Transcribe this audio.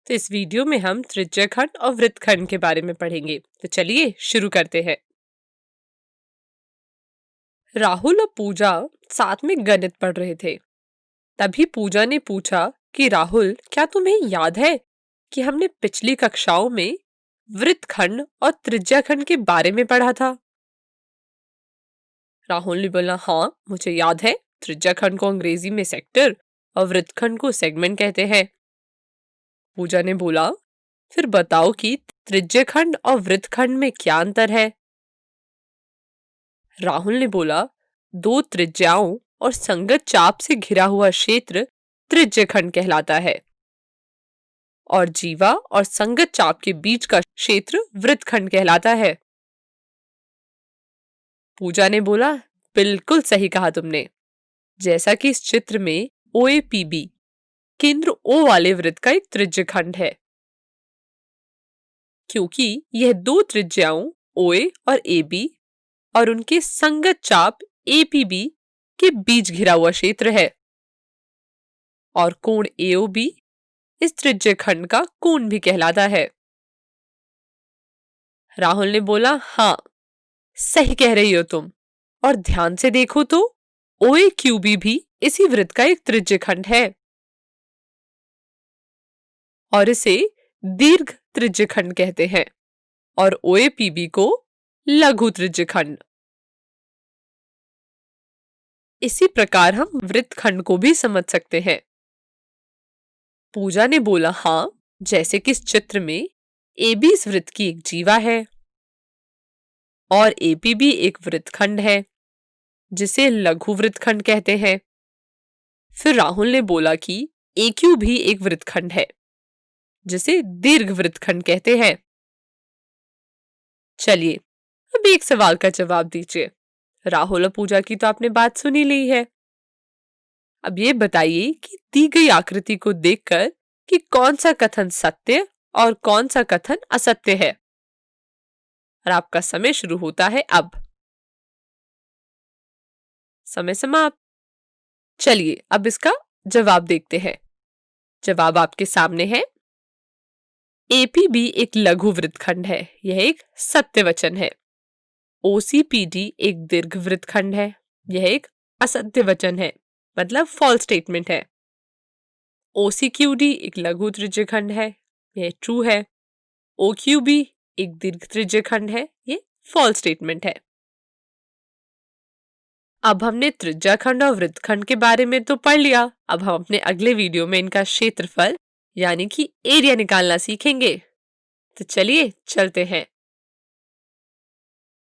तो इस वीडियो में हम त्रिज्यखंड और वृत्तखंड के बारे में पढ़ेंगे। तो चलिए शुरू करते हैं। राहुल और पूजा साथ में गणित पढ़ रहे थे। तभी पूजा ने पूछा कि राहुल, क्या तुम्हें याद है कि हमने पिछली कक्षाओं में वृत्तखंड और त्रिज्याखंड के बारे में पढ़ा था? राहुल ने बोला, हाँ मुझे याद है। त्रिज्याखंड को अंग्रेजी में सेक्टर और वृत्तखंड को सेगमेंट कहते हैं। पूजा ने बोला, फिर बताओ कि त्रिज्यखंड और वृत्तखंड में क्या अंतर है? राहुल ने बोला, दो त्रिज्याओं और संगत चाप से घिरा हुआ क्षेत्र त्रिज्यखंड कहलाता है और जीवा और संगत चाप के बीच का क्षेत्र वृत्तखंड कहलाता है। पूजा ने बोला, बिल्कुल सही कहा तुमने। जैसा कि इस चित्र में OAPB केंद्र O वाले वृत्त का एक त्रिज्यखंड है, क्योंकि यह दो त्रिज्याओं OA और AB और उनके संगत चाप APB के बीच घिरा हुआ क्षेत्र है और कोण AOB इस त्रिज्यखंड का कोण भी कहलाता है। राहुल ने बोला, हाँ सही कह रही हो तुम। और ध्यान से देखो तो OAQB भी इसी वृत्त का एक त्रिज्यखंड है और इसे दीर्घ त्रिज्यखंड कहते हैं और OAPB को लघु त्रिज्यखंड। इसी प्रकार हम वृत्तखंड को भी समझ सकते हैं। पूजा ने बोला, हाँ जैसे कि इस चित्र में AB इस वृत्त की एक जीवा है और APB एक वृत्तखंड है जिसे लघु वृत्तखंड कहते हैं। फिर राहुल ने बोला कि AQ भी एक वृत्तखंड है जिसे दीर्घ वृत्तखंड कहते हैं। चलिए अब एक सवाल का जवाब दीजिए। राहुल और पूजा की तो आपने बात सुनी ली है। अब ये बताइए कि दी गई आकृति को देखकर कि कौन सा कथन सत्य और कौन सा कथन असत्य है। और आपका समय शुरू होता है अब। समय समाप्त। चलिए अब इसका जवाब देखते हैं। जवाब आपके सामने है। APB एक लघु वृत्तखंड है, यह एक सत्य वचन है। OCPD एक दीर्घ वृत्तखंड है, यह एक असत्य वचन है, मतलब फॉल्स स्टेटमेंट है। OCQD एक लघु त्रिज्यखंड है, यह ट्रू है। OQB एक दीर्घ त्रिज्यखंड है, ये फॉल्स स्टेटमेंट है। अब हमने त्रिज्याखंड और वृत्तखंड के बारे में तो पढ़ लिया। अब हम अपने अगले वीडियो में इनका क्षेत्रफल यानी कि एरिया निकालना सीखेंगे। तो चलिए चलते हैं।